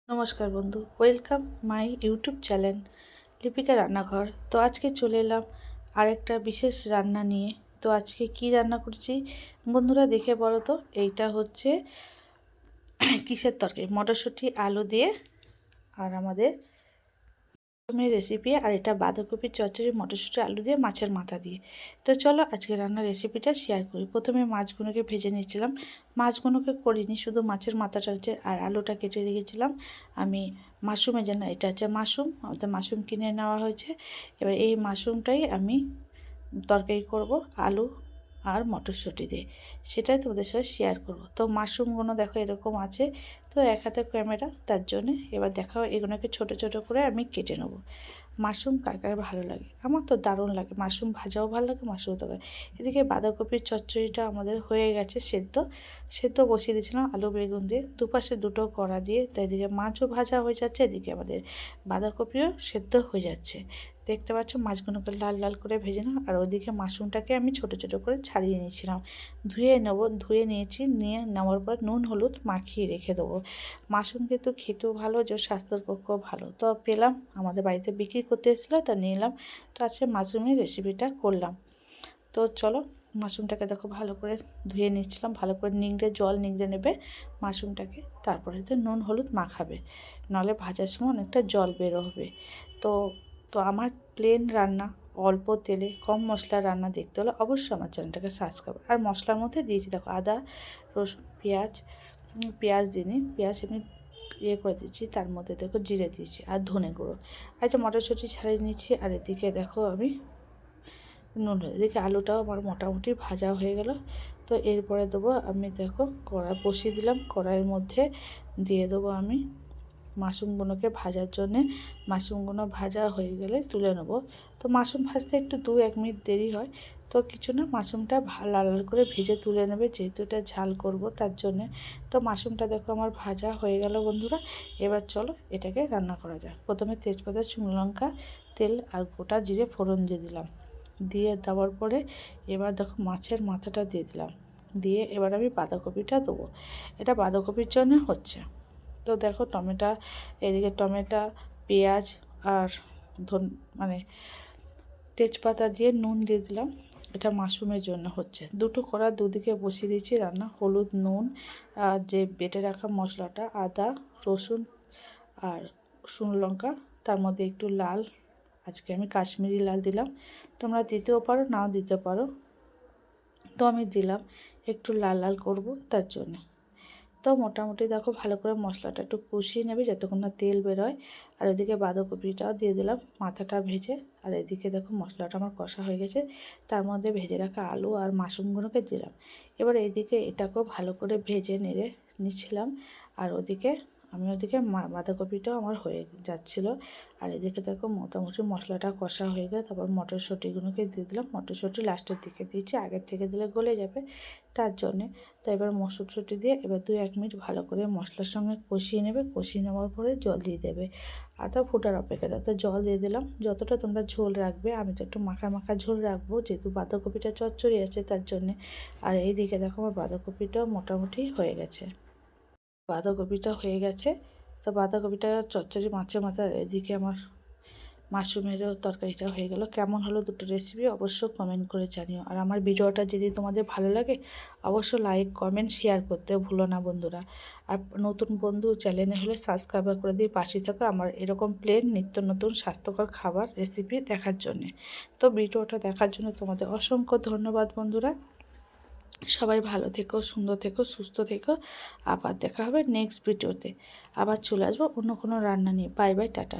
নমস্কার বন্ধু, welcome my YouTube channel Lipika রান্নাঘর। তো আজকে চলে এলাম আরেকটা বিশেষ রান্না নিয়ে। তো আজকে কি রান্না করছি বন্ধুরা দেখে বলো তো। এইটা হচ্ছে কিসের তরকারি, মটরশুঁটি আলু দিয়ে আর আমাদের রেসিপি। আর এটা বাঁধাকপির চচ্চড়ি মটরশুঁটি আলু দিয়ে মাছের মাথা দিয়ে। তো চলো আজকে রান্নার রেসিপিটা শেয়ার করি। প্রথমে মাছগুলোকে ভেজে নিয়েছিলাম, মাছগুলোকে করিনি, শুধু মাছের মাথাটা হচ্ছে আর আলুটা কেটে রেখেছিলাম আমি মাশরুমের জন্য। এটা হচ্ছে মাশরুম, আমাদের মাশরুম কিনে নেওয়া হয়েছে। এবার এই মাশরুমটাই আমি তরকারি করব আলু আর মটরশুঁটি দিয়ে, সেটাই তোমাদের সাথে শেয়ার করব। তো মাশরুমগুলো দেখো এরকম আছে, তো এক হাতে ক্যামেরা, তার জন্যে এবার দেখাও এগুলোকে ছোট ছোট করে আমি কেটে নেব। মাশরুম কার কার ভালো লাগে, আমার তো দারুণ লাগে, মাশরুম ভাজাও ভালো লাগে, মাশরুম তরকারি। এদিকে বাঁধাকপির চচ্চড়িটা আমাদের হয়ে গেছে, সেদ্ধ সেদ্ধ বসিয়ে দিয়েছিলাম আলু বেগুন দিয়ে, দুপাশে দুটো কড়া দিয়ে। তো এদিকে মাছও ভাজা হয়ে যাচ্ছে, এদিকে আমাদের বাঁধাকপিও সেদ্ধ হয়ে যাচ্ছে। দেখতে পাচ্ছ মাছগুলোকে লাল লাল করে ভেজে নাও। আর ওদিকে মাশরুমটাকে আমি ছোট ছোট করে ছাড়িয়ে নিয়েছিলাম, ধুয়ে নেবো, ধুয়ে নিয়েছি, নিয়ে নেওয়ার পর নুন হলুদ মাখিয়ে রেখে দেবো। মাশরুম কিন্তু খেতেও ভালো, যে স্বাস্থ্যের পক্ষেও ভালো। তো পেলাম, আমাদের বাড়িতে বিক্রি করতে এসেছিলো, তা নিয়ে এলাম। তো আজকে মাশরুমের রেসিপিটা করলাম। তো চলো, মাশরুমটাকে দেখো ভালো করে ধুয়ে নিচ্ছিলাম, ভালো করে নিংড়ে জল নিংড়ে নেবে মাশরুমটাকে, তারপরে তো নুন হলুদ মাখাবে, নাহলে ভাজার সময় অনেকটা জল বেরো হবে। তো তো আমার প্লেন রান্না, অল্প তেলে কম মশলার রান্না দেখতে হলে অবশ্যই আমার চ্যানেলটাকে সাবস্ক্রাইব। আর মশলার মধ্যে দিয়েছি দেখো আদা রসুন পেঁয়াজ, পেঁয়াজ দিইনি, পেঁয়াজ এমনি করে দিচ্ছি, তার মধ্যে দেখো জিরে দিয়েছি আর ধনে গুঁড়ো। আর যে মটরশুঁটি ছাড়িয়ে নিচ্ছি। আর এদিকে দেখো আমি নুন, এদিকে আলুটাও আমার মোটামুটি ভাজা হয়ে গেল। তো এরপরে দেবো আমি, দেখো কড়াই বসিয়ে দিলাম, কড়াইয়ের মধ্যে দিয়ে দেবো আমি মাশরুমগুলোকে ভাজার জন্যে। মাশরুমগুলো ভাজা হয়ে গেলে তুলে নেব। তো মাশরুম ভাজতে একটু 2-1 মিনিট দেরি হয়, তো কিছু না, মাশরুমটা লাল লাল করে ভেজে তুলে নেবে, যেহেতু এটা ঝাল করব তার জন্যে। তো মাশরুমটা দেখো আমার ভাজা হয়ে গেল বন্ধুরা। এবার চলো এটাকে রান্না করা যায়। প্রথমে তেজপাতা শুকনো লঙ্কা তেল আর গোটা জিরে ফোড়ন দিয়ে দিলাম, দিয়ে দেওয়ার পরে এবার দেখো মাছের মাথাটা দিয়ে দিলাম, দিয়ে এবার আমি বাঁধাকপিটা দেবো। এটা বাঁধাকপির জন্য হচ্ছে। তো দেখো টমেটো, এদিকে টমেটো পেঁয়াজ আর মানে তেজপাতা দিয়ে নুন দিয়ে দিলাম। এটা মাশরুমের জন্য হচ্ছে। দুটো কড়া দুদিকে বসিয়ে দিয়েছি রান্না, হলুদ নুন আর যে বেটে রাখা মশলাটা আদা রসুন আর শুকনো লঙ্কা, তার মধ্যে একটু লাল, আজকে আমি কাশ্মীরি লাল দিলাম, তোমরা দিতেও পারো নাও দিতে পারো। তো আমি দিলাম, একটু লাল লাল করব তার জন্যে। তো মোটামুটি দেখো ভালো করে মশলাটা একটু কষিয়ে নেবে যতক্ষণ না তেল বেরোয়। আর এদিকে বাঁধাকপিটাও দিয়ে দিলাম মাথাটা ভেজে। আর এদিকে দেখো মশলাটা আমার কষা হয়ে গেছে, তার মধ্যে ভেজে রাখা আলু আর মাশরুমগুলোকে দিলাম। এবার এইদিকে এটাকেও ভালো করে ভেজে নেড়ে নিচ্ছিলাম। আর ওদিকে ওদিকে বাঁধাকপিটাও আমার হয়ে যাচ্ছিলো। আর এদিকে দেখো মোটামুটি মশলাটা কষা হয়ে গেলে তারপর মটরশুঁটিগুলোকে দিয়ে দিলাম। মটরশুঁটি লাস্টের দিকে দিয়েছি, আগের থেকে দিলে গলে যাবে তার জন্যে। তো এবার মটরশুঁটি দিয়ে এবার 2-1 মিনিট ভালো করে মশলার সঙ্গে কষিয়ে নেবে, কষিয়ে নেওয়ার পরে জল দিয়ে দেবে। আর তো ফোটার অপেক্ষা, তো জল দিয়ে দিলাম যতটা তোমরা ঝোল রাখবে। আমি তো একটু মাখা মাখা ঝোল রাখবো, যেহেতু বাঁধাকপিটা চচ্চড়ি আছে তার জন্যে। আর এই দিকে দেখো আমার বাঁধাকপিটাও মোটামুটি হয়ে গেছে, বাঁধাকপিটা হয়ে গেছে। তো বাঁধাকপিটা চচ্চড়ি মাছের মাথা, এদিকে আমার মাশরুমেরও তরকারিটা হয়ে গেল। কেমন হলো দুটো রেসিপি অবশ্যই কমেন্ট করে জানিও। আর আমার ভিডিওটা যদি তোমাদের ভালো লাগে অবশ্যই লাইক কমেন্ট শেয়ার করতে ভুলো না বন্ধুরা। আর নতুন বন্ধু চ্যানেলে হলে সাবস্ক্রাইব করে দিয়ে পাশে থাকো আমার এরকম প্লেন নিত্য নতুন স্বাস্থ্যকর খাবার রেসিপি দেখার জন্যে। তো ভিডিওটা দেখার জন্য তোমাদের অসংখ্য ধন্যবাদ বন্ধুরা। সবাই ভালো থেকো, সুন্দর থেকো, সুস্থ থেকো। আবার দেখা হবে নেক্সট ভিডিওতে, আবার চলে আসবো অন্য কোনো রান্না নিয়ে। Bye bye, tata.